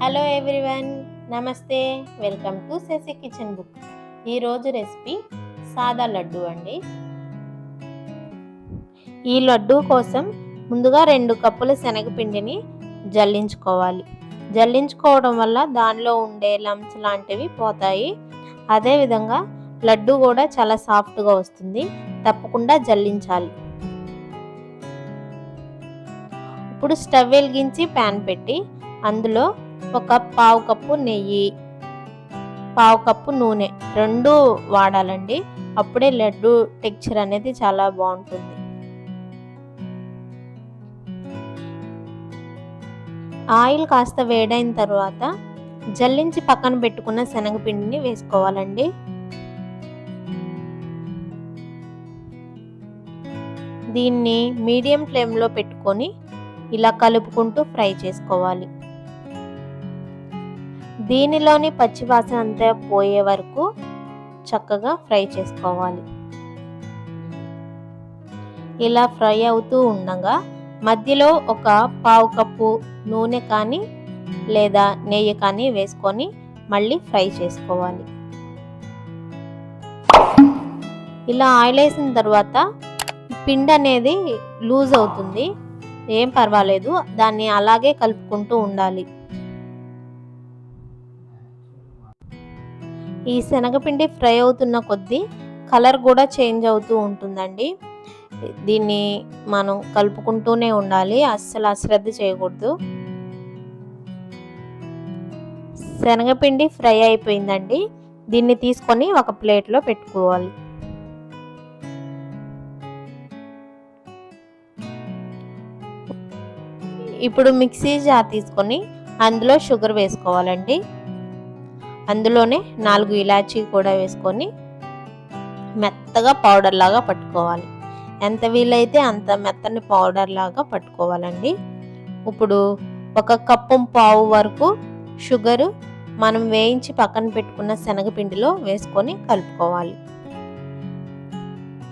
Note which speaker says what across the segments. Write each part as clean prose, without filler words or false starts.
Speaker 1: Hello everyone, నమస్తే. Welcome to Shashi kitchen book. ఈరోజు recipe సాదా లడ్డు అండి. ఈ లడ్డు కోసం ముందుగా 2 కప్పుల శనగపిండిని జల్లించుకోవాలి. జల్లించుకోవడం వల్ల దానిలో ఉండే లంప్స్ లాంటివి పోతాయి. అదేవిధంగా లడ్డు కూడా చాలా సాఫ్ట్గా వస్తుంది. తప్పకుండా జల్లించాలి. ఇప్పుడు స్టవ్ వెలిగించి ప్యాన్ పెట్టి అందులో ఒక పావు కప్పు నెయ్యి, పావు కప్పు నూనె 2 వాడాలండి. అప్పుడే లడ్డు టెక్స్చర్ అనేది చాలా బాగుంటుంది. ఆయిల్ కాస్త వేడైన తర్వాత జల్లించి పక్కన పెట్టుకున్న శనగపిండిని వేసుకోవాలండి. దీన్ని మీడియం ఫ్లేమ్లో పెట్టుకొని ఇలా కలుపుకుంటూ ఫ్రై చేసుకోవాలి. దీనిలోని పచ్చివాసన అంతా పోయే వరకు చక్కగా ఫ్రై చేసుకోవాలి. ఇలా ఫ్రై అవుతూ ఉండగా మధ్యలో ఒక పావు కప్పు నూనె కానీ లేదా నెయ్యి కానీ వేసుకొని మళ్ళీ ఫ్రై చేసుకోవాలి. ఇలా ఆయిల్ వేసిన తర్వాత పిండి అనేది లూజ్ అవుతుంది, ఏం పర్వాలేదు, దాన్ని అలాగే కలుపుకుంటూ ఉండాలి. ఈ శనగపిండి ఫ్రై అవుతున్న కొద్దీ కలర్ కూడా చేంజ్ అవుతూ ఉంటుందండి. దీన్ని మనం కలుపుకుంటూనే ఉండాలి, అస్సలు అశ్రద్ధ చేయకూడదు. శనగపిండి ఫ్రై అయిపోయిందండి. దీన్ని తీసుకొని ఒక ప్లేట్లో పెట్టుకోవాలి. ఇప్పుడు మిక్సీ జార్ తీసుకొని అందులో షుగర్ వేసుకోవాలండి. అందులోనే 4 ఇలాచీ కూడా వేసుకొని మెత్తగా పౌడర్ లాగా పట్టుకోవాలి. ఎంత వీలైతే అంత మెత్తని పౌడర్ లాగా పట్టుకోవాలండి. ఇప్పుడు 1 కప్పు పావు వరకు షుగరు మనం వేయించి పక్కన పెట్టుకున్న శనగపిండిలో వేసుకొని కలుపుకోవాలి.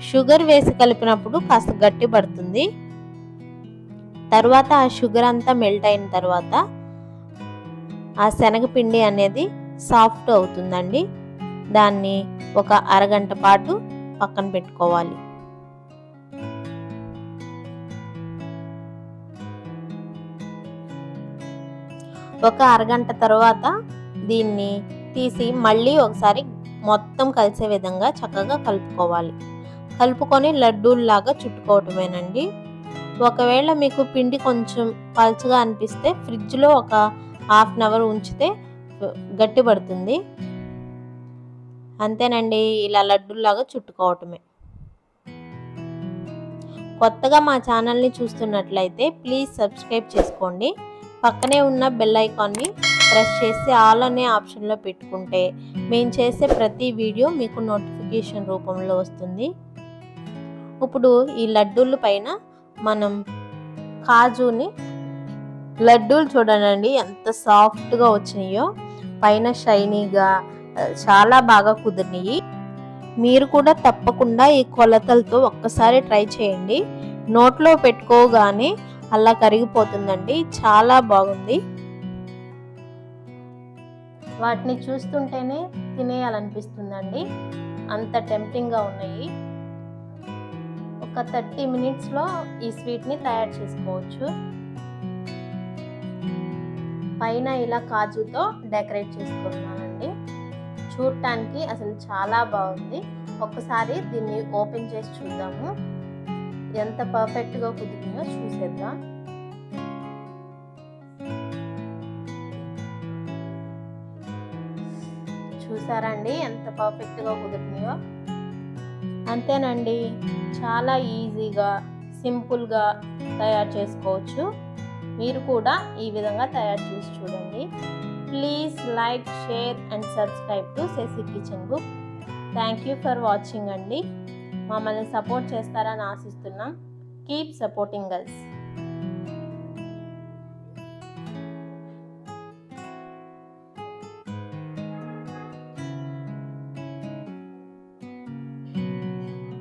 Speaker 1: షుగర్ వేసి కలిపినప్పుడు కాస్త గట్టి పడుతుంది. తర్వాత ఆ షుగర్ అంతా మెల్ట్ అయిన తర్వాత ఆ శనగపిండి అనేది సాఫ్ట్ అవుతుందండి. దాన్ని ఒక అరగంట పాటు పక్కన పెట్టుకోవాలి. ఒక అరగంట తర్వాత దీన్ని తీసి మళ్ళీ ఒకసారి మొత్తం కలిసే విధంగా చక్కగా కలుపుకోవాలి. కలుపుకొని లడ్డూల్లాగా చుట్టుకోవటమేనండి. ఒకవేళ మీకు పిండి కొంచెం పల్చగా అనిపిస్తే ఫ్రిడ్జ్లో ఒక ½ అవర్ ఉంచితే గట్టి పడుతుంది. అంతేనండి, ఇలా లడ్డూల్లాగా చుట్టుకోవటమే. కొత్తగా మా ఛానల్ని చూస్తున్నట్లయితే ప్లీజ్ సబ్స్క్రైబ్ చేసుకోండి. పక్కనే ఉన్న బెల్ ఐకాన్ని ప్రెస్ చేసి ఆల్ అనే ఆప్షన్లో పెట్టుకుంటే మేము చేసే ప్రతి వీడియో మీకు నోటిఫికేషన్ రూపంలో వస్తుంది. ఇప్పుడు ఈ లడ్డూల పైన మనం కాజుని, లడ్డూలు చూడండి ఎంత సాఫ్ట్గా వచ్చినాయో, పైన షైనీగా చాలా బాగా కుదిరినాయి. మీరు కూడా తప్పకుండా ఈ కొలతలతో ఒక్కసారి ట్రై చేయండి. నోట్లో పెట్టుకోగానే అలా కరిగిపోతుందండి, చాలా బాగుంది. వాటిని చూస్తుంటేనే తినేయాలనిపిస్తుందండి, అంత టెంప్టింగ్గా ఉన్నాయి. ఒక 30 మినిట్స్లో ఈ స్వీట్ని తయారు చేసుకోవచ్చు. పైన ఇలా కాజుతో డెకరేట్ చేసుకున్నానండి. చూడటానికి అసలు చాలా బాగుంది. ఒక్కసారి దీన్ని ఓపెన్ చేసి చూద్దాము, ఎంత పర్ఫెక్ట్గా కుదిరిందో చూసేద్దాం. చూసారండి ఎంత పర్ఫెక్ట్గా కుదిరినాయో. అంతేనండి, చాలా ఈజీగా సింపుల్గా తయారు చేసుకోవచ్చు. మీరు కూడా ఈ విధంగా తయారు చేసి చూడండి. Please like, share and subscribe to Shashi kitchen book. Thank you for watching అండి. మమ్మల్ని సపోర్ట్ చేస్తారని ఆశిస్తున్నాం. Keep supporting us.